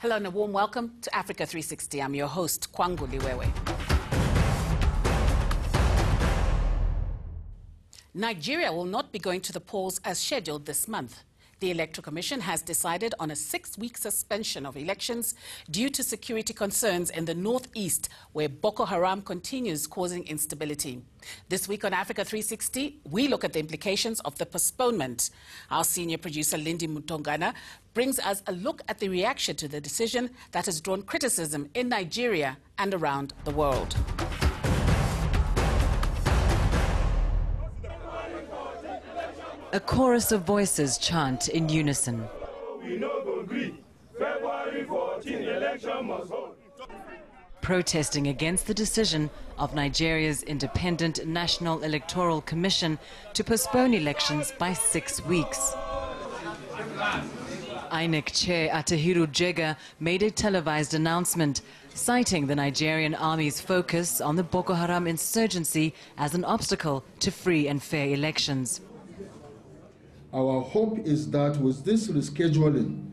Hello and a warm welcome to Africa 360. I'm your host, Kwangu Liwewe. Nigeria will not be going to the polls as scheduled this month. The Electoral Commission has decided on a 6-week suspension of elections due to security concerns in the northeast, where Boko Haram continues causing instability. This week on Africa 360, we look at the implications of the postponement. Our senior producer, Lindy Mutongana, brings us a look at the reaction to the decision that has drawn criticism in Nigeria and around the world. A chorus of voices chant in unison. Protesting against the decision of Nigeria's Independent National Electoral Commission to postpone elections by 6 weeks. INEC Chair Atahiru Jega made a televised announcement, citing the Nigerian army's focus on the Boko Haram insurgency as an obstacle to free and fair elections. Our hope is that with this rescheduling,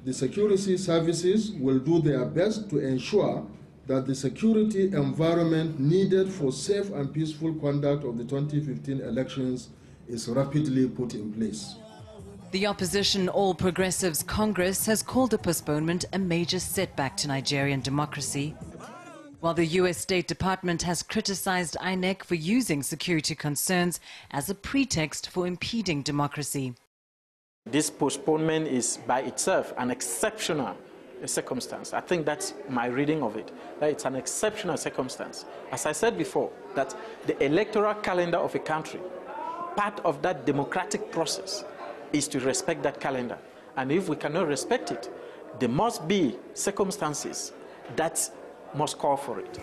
the security services will do their best to ensure that the security environment needed for safe and peaceful conduct of the 2015 elections is rapidly put in place. The opposition All Progressives Congress has called the postponement a major setback to Nigerian democracy, while the U.S. State Department has criticized INEC for using security concerns as a pretext for impeding democracy. This postponement is by itself an exceptional circumstance. I think that's my reading of it, that it's an exceptional circumstance. As I said before, that the electoral calendar of a country, part of that democratic process is to respect that calendar. And if we cannot respect it, there must be circumstances that must call for it.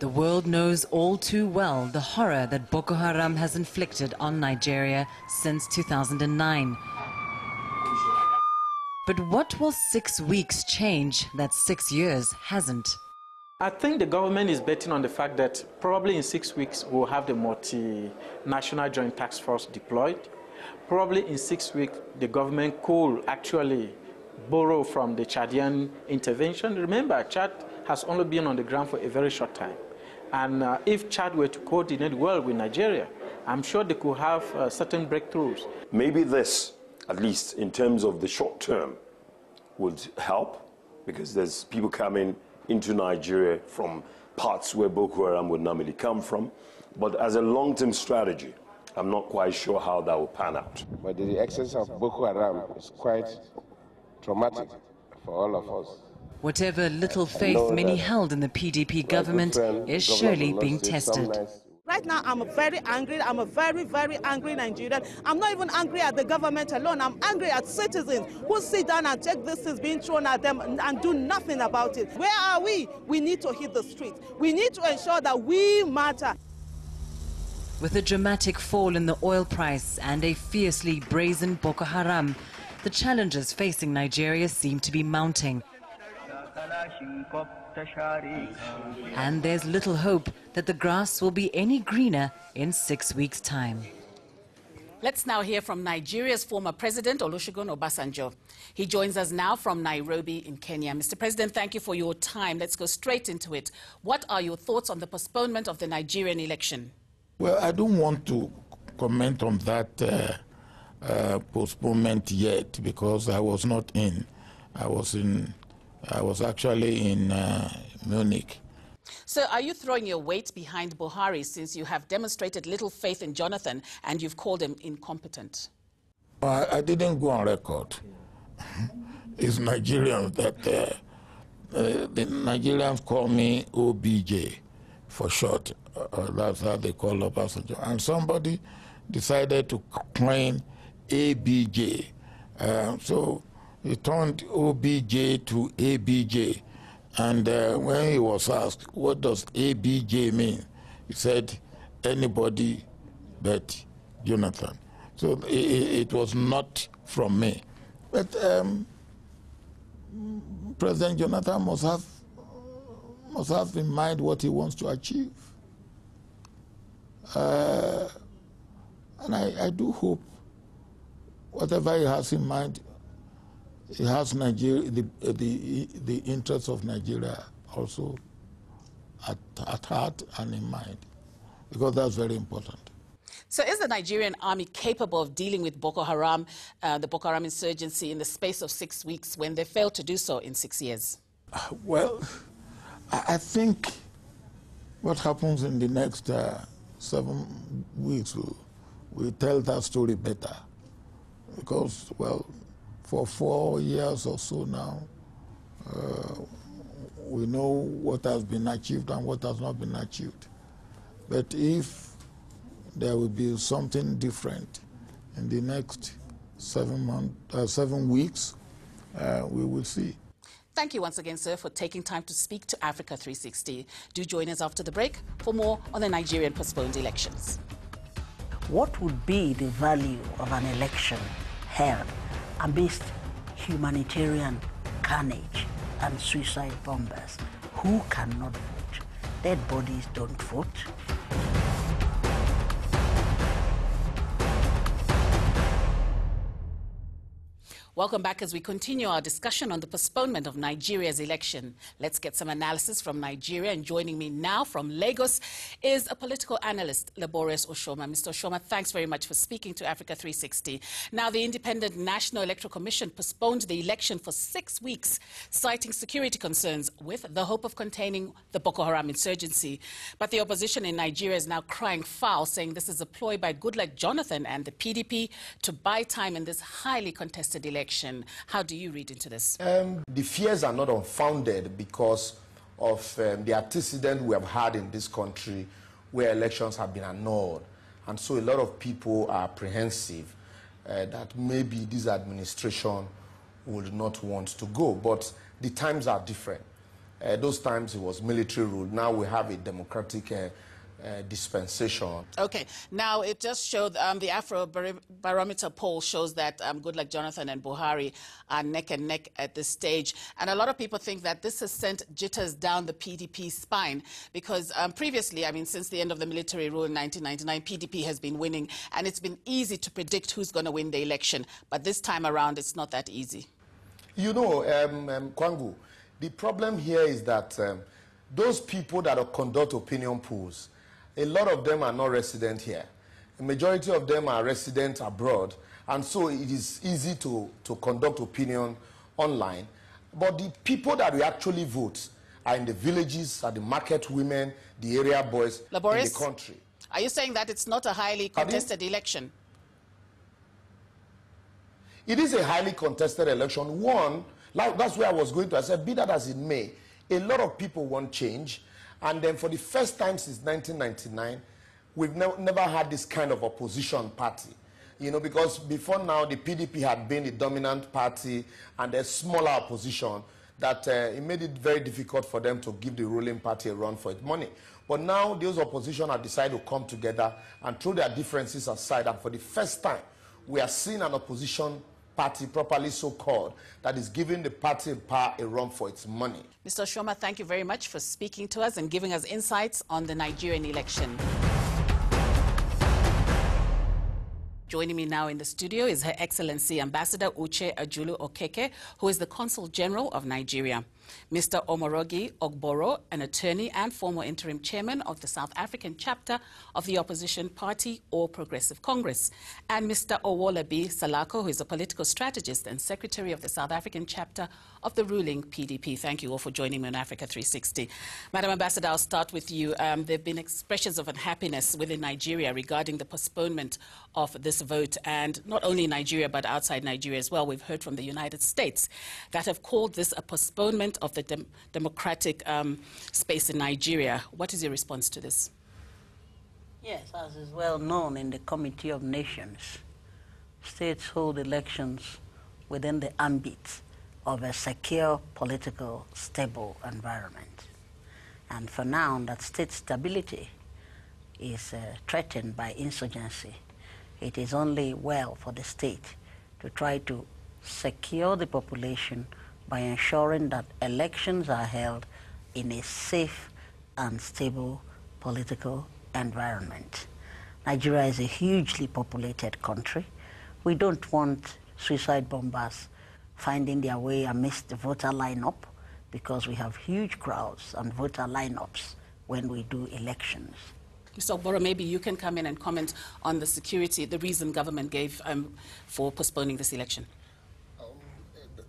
The world knows all too well the horror that Boko Haram has inflicted on Nigeria since 2009. But what will 6 weeks change that 6 years hasn't? I think the government is betting on the fact that probably in 6 weeks we'll have the multinational joint task force deployed. Probably in 6 weeks the government could actually borrow from the Chadian intervention. Remember, Chad has only been on the ground for a very short time. And if Chad were to coordinate well with Nigeria, I'm sure they could have certain breakthroughs. Maybe this, at least in terms of the short term, would help, because there's people coming into Nigeria from parts where Boko Haram would normally come from. But as a long-term strategy, I'm not quite sure how that will pan out. But the excess of Boko Haram is quite traumatic for all of us. Whatever little faith many held in the PDP government is surely being tested. Right now, I'm very angry. I'm a very, very angry Nigerian. I'm not even angry at the government alone. I'm angry at citizens who sit down and take this things being thrown at them and do nothing about it. Where are we? We need to hit the streets. We need to ensure that we matter. With a dramatic fall in the oil price and a fiercely brazen Boko Haram, the challenges facing Nigeria seem to be mounting. And there's little hope that the grass will be any greener in 6 weeks' time. Let's now hear from Nigeria's former president, Olusegun Obasanjo. He joins us now from Nairobi in Kenya. Mr. President, thank you for your time. Let's go straight into it. What are your thoughts on the postponement of the Nigerian election? Well, I don't want to comment on that postponement yet, because I was not in. I was actually in Munich. So are you throwing your weight behind Buhari, since you have demonstrated little faith in Jonathan and you've called him incompetent? I didn't go on record. It's Nigerians that the Nigerians call me OBJ for short. That's how they call Obasanjo. And somebody decided to claim ABJ. So he turned OBJ to ABJ. And when he was asked, what does ABJ mean? He said, anybody but Jonathan. So it was not from me. But President Jonathan must have in mind what he wants to achieve. And I do hope whatever he has in mind, he has Nigeria, the interests of Nigeria also at heart and in mind, because that's very important. So is the Nigerian army capable of dealing with Boko Haram, the Boko Haram insurgency, in the space of 6 weeks when they failed to do so in 6 years? Well, I think what happens in the next 7 weeks will tell that story better. Because, well, for 4 years or so now, we know what has been achieved and what has not been achieved. But if there will be something different in the next 7 weeks, we will see. Thank you once again, sir, for taking time to speak to Africa 360. Do join us after the break for more on the Nigerian postponed elections. What would be the value of an election held amidst humanitarian carnage and suicide bombers? Who cannot vote? Dead bodies don't vote. Welcome back as we continue our discussion on the postponement of Nigeria's election. Let's get some analysis from Nigeria. And joining me now from Lagos is a political analyst, Laborious Oshoma. Mr. Oshoma, thanks very much for speaking to Africa 360. Now, the Independent National Electoral Commission postponed the election for 6 weeks, citing security concerns with the hope of containing the Boko Haram insurgency. But the opposition in Nigeria is now crying foul, saying this is a ploy by Goodluck Jonathan and the PDP to buy time in this highly contested election. How do you read into this? The fears are not unfounded because of the antecedent we have had in this country where elections have been annulled. And so a lot of people are apprehensive that maybe this administration would not want to go. But the times are different. Those times it was military rule. Now we have a democratic dispensation. Okay. Now, it just showed the Afrobarometer poll shows that Goodluck Jonathan and Buhari are neck and neck at this stage. And a lot of people think that this has sent jitters down the PDP spine because previously, I mean, since the end of the military rule in 1999, PDP has been winning, and it's been easy to predict who's going to win the election. But this time around, it's not that easy. You know, Kwangu, the problem here is that those people that conduct opinion polls, a lot of them are not resident here. A majority of them are resident abroad, and so it is easy to conduct opinion online. But the people that will actually vote are in the villages, are the market women, the area boys in the country. Are you saying that it's not a highly contested election? It is a highly contested election. One, like that's where I was going to. I said, be that as it may, a lot of people want change. And then for the first time since 1999, we've never had this kind of opposition party. You know, because before now, the PDP had been the dominant party and a smaller opposition that it made it very difficult for them to give the ruling party a run for its money. But now, those opposition have decided to come together and throw their differences aside. And for the first time, we are seeing an opposition party, properly so-called, that is giving the party in power a run for its money. Mr. Oshoma, thank you very much for speaking to us and giving us insights on the Nigerian election. Joining me now in the studio is Her Excellency Ambassador Uche Ajulu Okeke, who is the Consul General of Nigeria. Mr. Omorogi Ogboro, an attorney and former interim chairman of the South African chapter of the opposition party All Progressive Congress. And Mr. Owolabi Salako, who is a political strategist and secretary of the South African chapter of the ruling PDP. Thank you all for joining me on Africa 360. Madam Ambassador, I'll start with you. There have been expressions of unhappiness within Nigeria regarding the postponement of this vote, and not only in Nigeria but outside Nigeria as well. We've heard from the United States that have called this a postponement of the democratic space in Nigeria. What is your response to this? Yes, as is well known in the Committee of Nations, states hold elections within the ambit of a secure, political, stable environment. And for now, that state stability is threatened by insurgency. It is only well for the state to try to secure the population by ensuring that elections are held in a safe and stable political environment. Nigeria is a hugely populated country We don't want suicide bombers finding their way amidst the voter lineup, because we have huge crowds and voter lineups when we do elections. Mr. Ogboro, maybe you can come in and comment on the security, the reason government gave for postponing this election.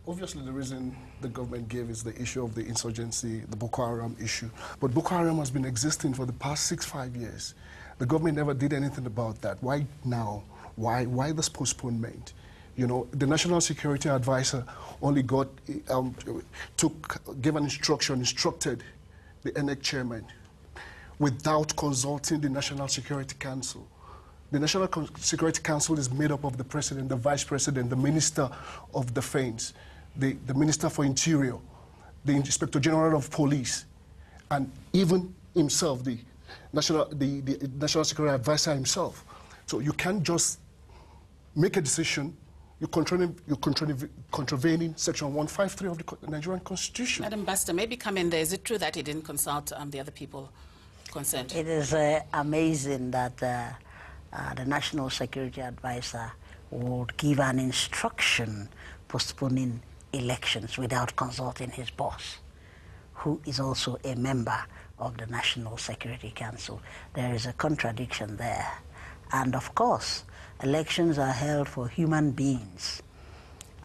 Obviously, the reason the government gave is the issue of the insurgency, the Boko Haram issue. But Boko Haram has been existing for the past 5 years. The government never did anything about that. Why now? Why this postponement? You know, the National Security Advisor only gave an instructed the eNCA chairman without consulting the National Security Council. The National Security Council is made up of the President, the Vice President, the Minister of Defense, the Minister for Interior, the Inspector General of Police, and even himself, the National Security Advisor himself. So you can't just make a decision. You're contravening Section 153 of the Nigerian Constitution. Madam Ambassador, maybe come in there. Is it true that he didn't consult the other people concerned? It is amazing that the National Security Advisor would give an instruction postponing elections without consulting his boss, who is also a member of the National Security Council. There is a contradiction there. And of course, elections are held for human beings,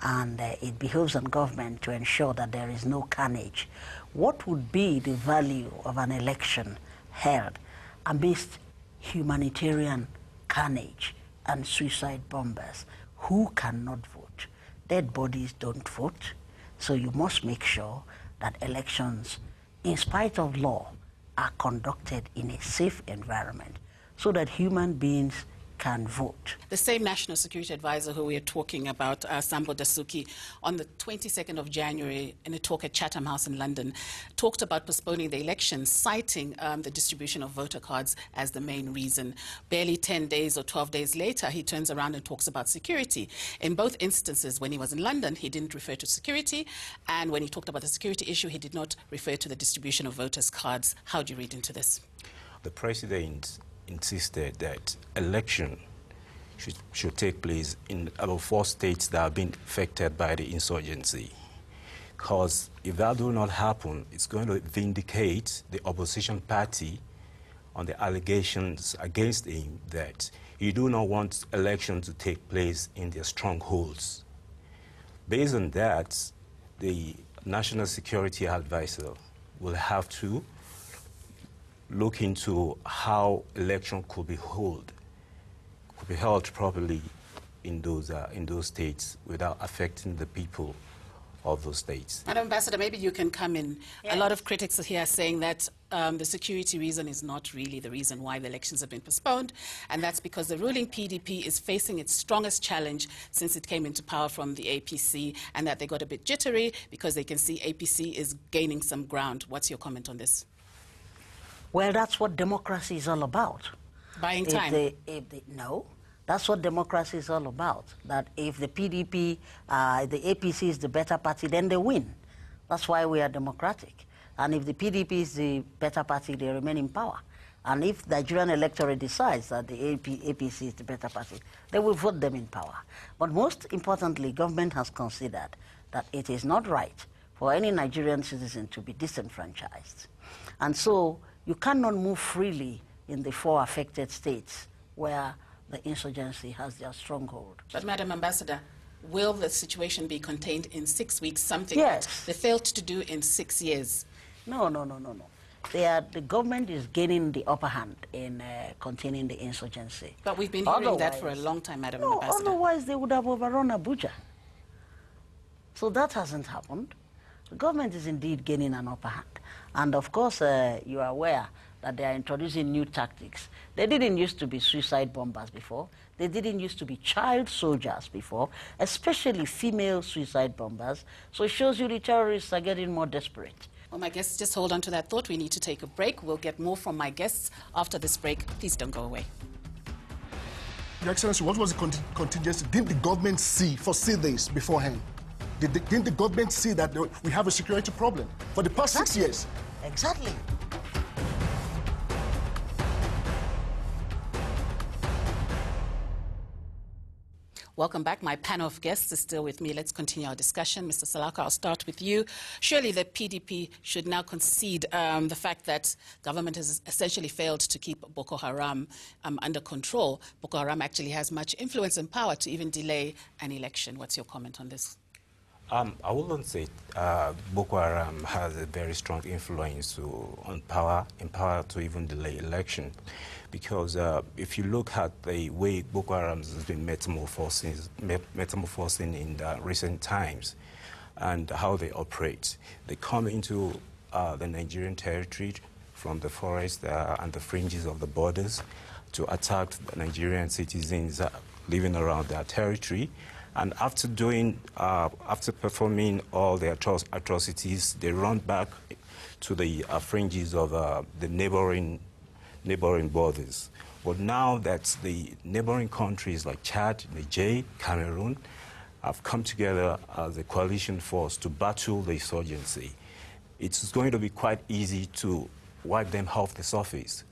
and it behoves on government to ensure that there is no carnage. What would be the value of an election held amidst humanitarian carnage and suicide bombers who cannot vote? Dead bodies don't vote, so you must make sure that elections, in spite of law, are conducted in a safe environment so that human beings can vote. The same National Security Advisor who we are talking about, Sambo Dasuki, on the 22nd of January in a talk at Chatham House in London, talked about postponing the elections, citing the distribution of voter cards as the main reason. Barely 10 days or 12 days later, he turns around and talks about security. In both instances, when he was in London, he didn't refer to security, and when he talked about the security issue, he did not refer to the distribution of voters' cards. How do you read into this? The President insisted that election should take place in about 4 states that have been affected by the insurgency. Because if that do not happen, it's going to vindicate the opposition party on the allegations against him that he do not want election to take place in their strongholds. Based on that, the National Security Advisor will have to look into how election could be held properly in those states without affecting the people of those states. Madam Ambassador, maybe you can come in. Yes. A lot of critics here are saying that the security reason is not really the reason why the elections have been postponed, and that's because the ruling PDP is facing its strongest challenge since it came into power from the APC, and that they got a bit jittery because they can see APC is gaining some ground. What's your comment on this? Well, that's what democracy is all about. Buying time? No, that's what democracy is all about. That if the PDP, the APC is the better party, then they win. That's why we are democratic. And if the PDP is the better party, they remain in power. And if the Nigerian electorate decides that the APC is the better party, they will vote them in power. But most importantly, government has considered that it is not right for any Nigerian citizen to be disenfranchised. And so you cannot move freely in the 4 affected states where the insurgency has their stronghold. But Madam Ambassador, will the situation be contained in 6 weeks, something Yes. that they failed to do in 6 years? No. The government is gaining the upper hand in containing the insurgency. But we've been hearing that for a long time, Madam Ambassador. Otherwise they would have overrun Abuja. So that hasn't happened. The government is indeed gaining an upper hand. And of course, you are aware that they are introducing new tactics. They didn't used to be suicide bombers before. They didn't used to be child soldiers before, especially female suicide bombers. So it shows you the terrorists are getting more desperate. Well, my guests, just hold on to that thought. We need to take a break. We'll get more from my guests after this break. Please don't go away. Your Excellency, what was the contingency? Didn't the government foresee this beforehand? Didn't the government see that we have a security problem for the past 6 years? Exactly. Welcome back. My panel of guests is still with me. Let's continue our discussion. Mr. Salaka, I'll start with you. Surely the PDP should now concede the fact that government has essentially failed to keep Boko Haram under control. Boko Haram actually has much influence and power to even delay an election. What's your comment on this? I wouldn't say Boko Haram has a very strong influence on power to even delay election, because if you look at the way Boko Haram has been metamorphosing in the recent times and how they operate, they come into the Nigerian territory from the forest and the fringes of the borders to attack the Nigerian citizens living around their territory. And after performing all their atrocities, they run back to the fringes of the neighboring borders. But now that the neighboring countries like Chad, Niger, Cameroon have come together as a coalition force to battle the insurgency, it's going to be quite easy to wipe them off the surface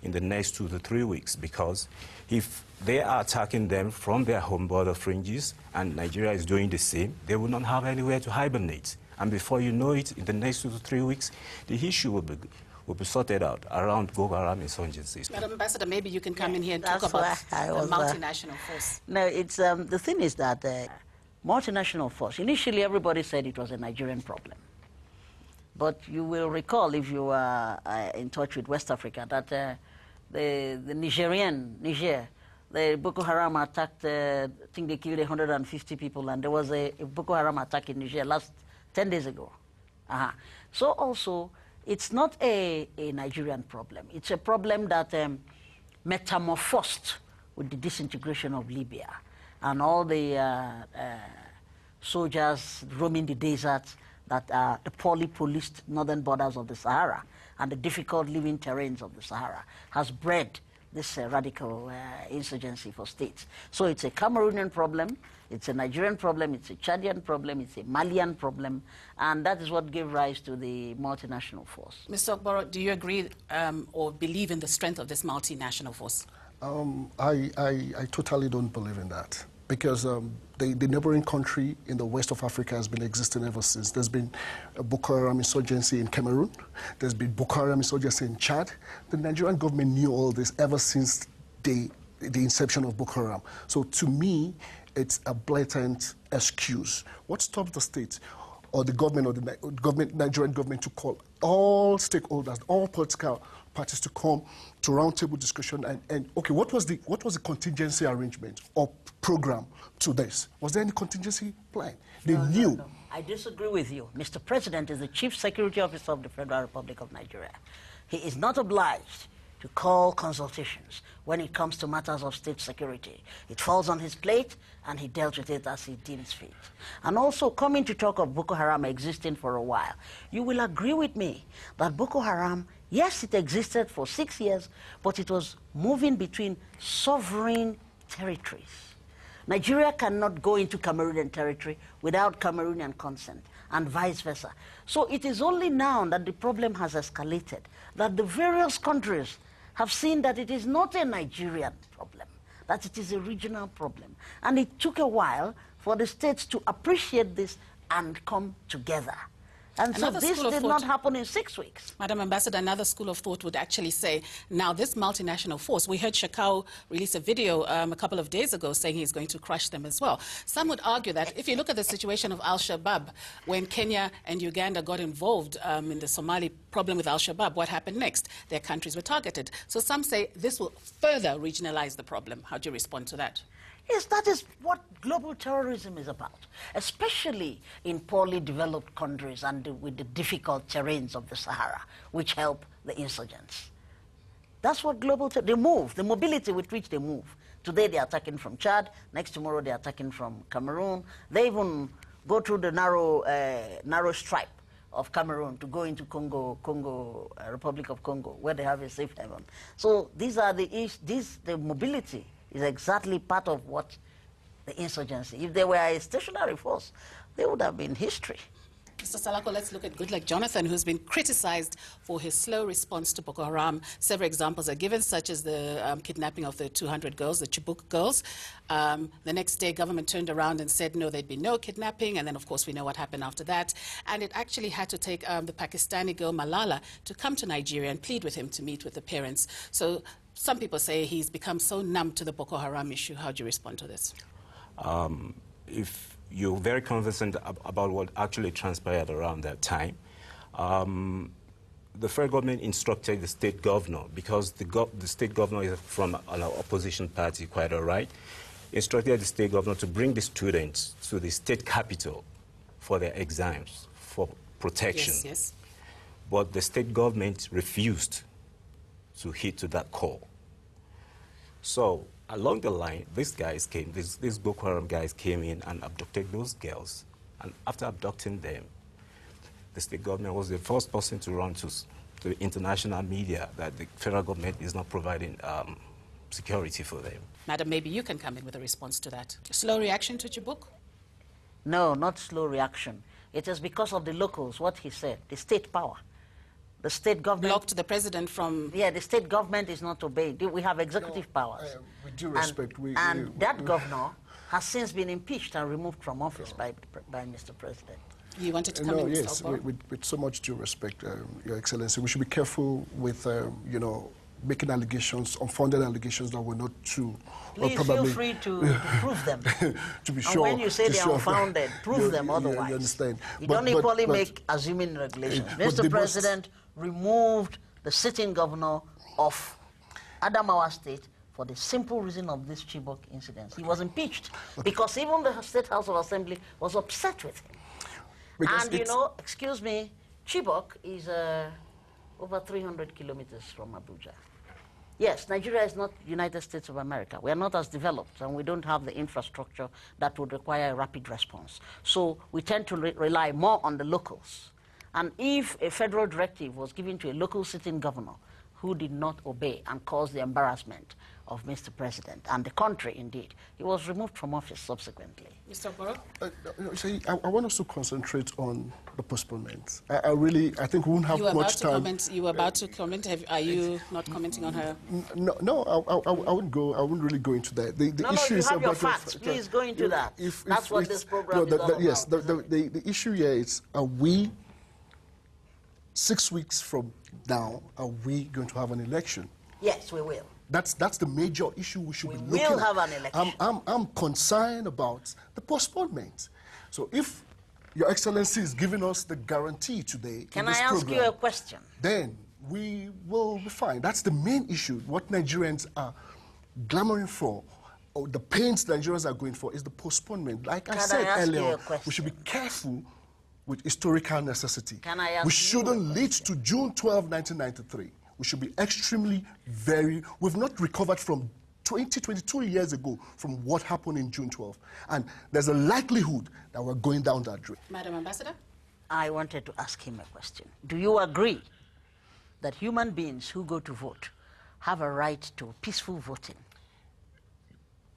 in the next 2 to 3 weeks, because if they are attacking them from their home border fringes and Nigeria is doing the same, they will not have anywhere to hibernate. And before you know it, in the next 2 to 3 weeks, the issue will be sorted out around Boko Haram insurgencies. Madam Ambassador, maybe you can come in here and talk about the multinational force. No, it's, the thing is that multinational force, initially everybody said it was a Nigerian problem. But you will recall, if you are in touch with West Africa, that the Niger, the Boko Haram attacked, I think they killed 150 people, and there was a Boko Haram attack in Niger 10 days ago. So also, it's not a Nigerian problem. It's a problem that metamorphosed with the disintegration of Libya and all the soldiers roaming the deserts that are the poorly policed northern borders of the Sahara and the difficult living terrains of the Sahara has bred this radical insurgency for states. So it's a Cameroonian problem, it's a Nigerian problem, it's a Chadian problem, it's a Malian problem, and that is what gave rise to the multinational force. Mr. Okboro, do you agree or believe in the strength of this multinational force? I totally don't believe in that, because the neighboring country in the west of Africa has been existing ever since. There's been a Boko Haram insurgency in Cameroon. There's been Boko Haram insurgency in Chad. The Nigerian government knew all this ever since the inception of Boko Haram. So to me, it's a blatant excuse. What stops the state or the government or the Nigerian government to call all stakeholders, all political parties to come to roundtable discussion and okay, what was the contingency arrangement or program to this? Was there any contingency plan? They knew. No. I disagree with you. Mr. President is the Chief Security Officer of the Federal Republic of Nigeria. He is not obliged to call consultations when it comes to matters of state security. It falls on his plate, and he dealt with it as he deems fit. And also, coming to talk of Boko Haram existing for a while, you will agree with me that Boko Haram, yes, it existed for 6 years, but it was moving between sovereign territories. Nigeria cannot go into Cameroonian territory without Cameroonian consent, and vice versa. So it is only now that the problem has escalated, that the various countries have seen that it is not a Nigerian problem, that it is a regional problem. And it took a while for the states to appreciate this and come together. And so this did not happen in 6 weeks. Madam Ambassador, another school of thought would actually say, now this multinational force, we heard Shekau release a video a couple of days ago saying he's going to crush them as well. Some would argue that if you look at the situation of Al-Shabaab, when Kenya and Uganda got involved in the Somali problem with Al-Shabaab, what happened next? Their countries were targeted. So some say this will further regionalize the problem. How do you respond to that? Yes, that is what global terrorism is about, especially in poorly developed countries and with the difficult terrains of the Sahara, which help the insurgents. That's what they move, the mobility with which they move. Today they're attacking from Chad, next tomorrow they're attacking from Cameroon. They even go through the narrow stripe of Cameroon to go into Republic of Congo, where they have a safe haven. So these are the mobility is exactly part of what the insurgency. If they were a stationary force, they would have been history. Mr. Salako, let's look at Goodluck Jonathan, who's been criticized for his slow response to Boko Haram. Several examples are given, such as the kidnapping of the 200 girls, the Chibok girls. The next day, government turned around and said, no, there'd be no kidnapping. And then, of course, we know what happened after that. And it actually had to take the Pakistani girl Malala to come to Nigeria and plead with him to meet with the parents. So some people say he's become so numb to the Boko Haram issue. How do you respond to this? If you're very conversant about what actually transpired around that time, the federal government instructed the state governor, because the state governor is from an opposition party, quite all right, instructed the state governor to bring the students to the state capital for their exams, for protection. Yes, yes. But the state government refused to heed to that call. So along the line, these Boko Haram guys came in and abducted those girls. And after abducting them, the state government was the first person to run to the international media that the federal government is not providing security for them. Madam, maybe you can come in with a response to that. Slow reaction to Chibok? No, not slow reaction. It is because of the locals, what he said, the state power. The state government... Blocked the president from... Yeah, the state government is not obeyed. We have executive powers. With due respect, that governor has since been impeached and removed from office by Mr. President. You wanted to come in, yes, with so much due respect, Your Excellency, we should be careful with, you know, making allegations, unfounded allegations that were not true. Please feel free to prove them. To be and sure. when you say they're unfounded, prove them otherwise. You understand. You don't equally make assuming regulations. Mr. President removed the sitting governor of Adamawa State for the simple reason of this Chibok incident. He was impeached because even the State House of Assembly was upset with him. Because and you know, excuse me, Chibok is over 300 kilometers from Abuja. Yes, Nigeria is not United States of America. We are not as developed, and we don't have the infrastructure that would require a rapid response. So we tend to rely more on the locals. And if a federal directive was given to a local sitting governor who did not obey and caused the embarrassment of Mr. President and the country, indeed, he was removed from office subsequently. Mr. Borough? I want us to concentrate on the postponement. I think we won't have much time. You were about to comment. Are you not commenting on her? No, I wouldn't go. I wouldn't really go into that. The issue is have your facts. Please go into that. That's what this program is all about. Yes, the issue here is, are we 6 weeks from now, are we going to have an election? Yes, we will. That's the major issue we should be looking at. We will have an election. I'm concerned about the postponement. So if Your Excellency is giving us the guarantee today Can I ask you a question? Then we will be fine. That's the main issue. What Nigerians are clamoring for, or the pains Nigerians are going for, is the postponement. Like I said earlier, we should be careful with historical necessity. Can I ask we shouldn't lead to June 12, 1993. We should be extremely we've not recovered from 22 years ago from what happened in June 12. And there's a likelihood that we're going down that route. Madam Ambassador? I wanted to ask him a question. Do you agree that human beings who go to vote have a right to peaceful voting?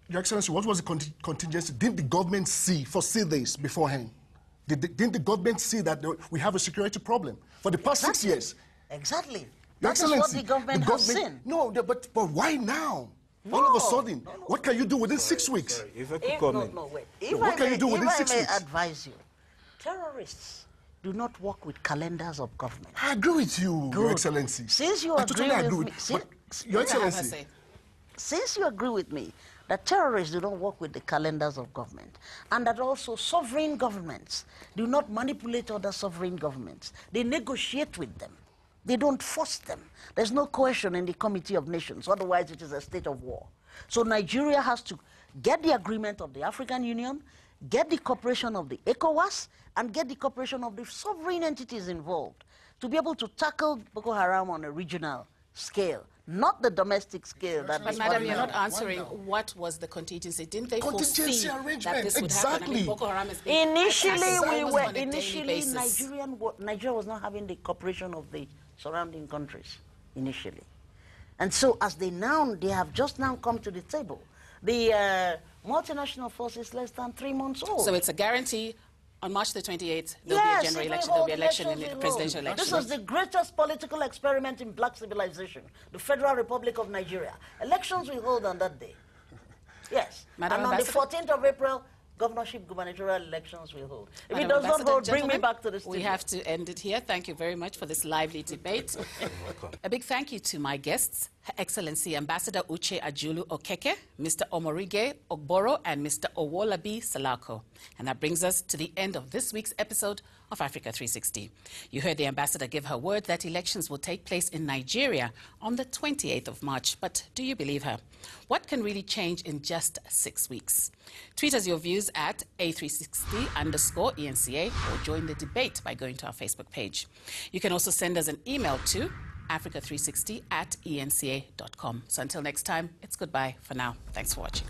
Your Excellency, what was the contingency? Didn't the government foresee this beforehand? Didn't the government see that we have a security problem for the past 6 years? Exactly. Your That is what the government has seen. No, but why now? All of a sudden, what can you do within 6 weeks? Wait. What can you do within 6 weeks? If I may advise you, terrorists do not work with calendars of government. I agree with you, Your Excellency. Since you agree with me, Your Excellency, since you agree with me that terrorists do not work with the calendars of government, and that also sovereign governments do not manipulate other sovereign governments, they negotiate with them. They don't force them. There's no coercion in the Committee of Nations, otherwise it is a state of war. So Nigeria has to get the agreement of the African Union, get the cooperation of the ECOWAS, and get the cooperation of the sovereign entities involved to be able to tackle Boko Haram on a regional scale, not the domestic scale. But Madam, you're not answering what was the contingency. Didn't they foresee that this would happen? I mean, Boko Haram has been Initially, Nigeria was not having the cooperation of the surrounding countries, initially. And so as they have just now come to the table. The multinational force is less than 3 months old. So it's a guarantee On March the 28th, there will be a general election, there will be election in the presidential election. This is the greatest political experiment in black civilization, the Federal Republic of Nigeria. Elections we hold on that day. Yes. Madam and on the Ambassador? 14th of April, governorship, gubernatorial elections will hold. If Madam it does not Ambassador, hold, bring me gentlemen, back to the studio. we have to end it here. Thank you very much for this lively debate. A big thank you to my guests, Her Excellency Ambassador Uche Ajulu Okeke, Mr. Omorige Ogboro, and Mr. Owolabi Salako. And that brings us to the end of this week's episode of Africa 360. You heard the ambassador give her word that elections will take place in Nigeria on the 28th of March. But do you believe her? What can really change in just 6 weeks? Tweet us your views at A360_eNCA or join the debate by going to our Facebook page. You can also send us an email to africa360@enca.com. So until next time, it's goodbye for now. Thanks for watching.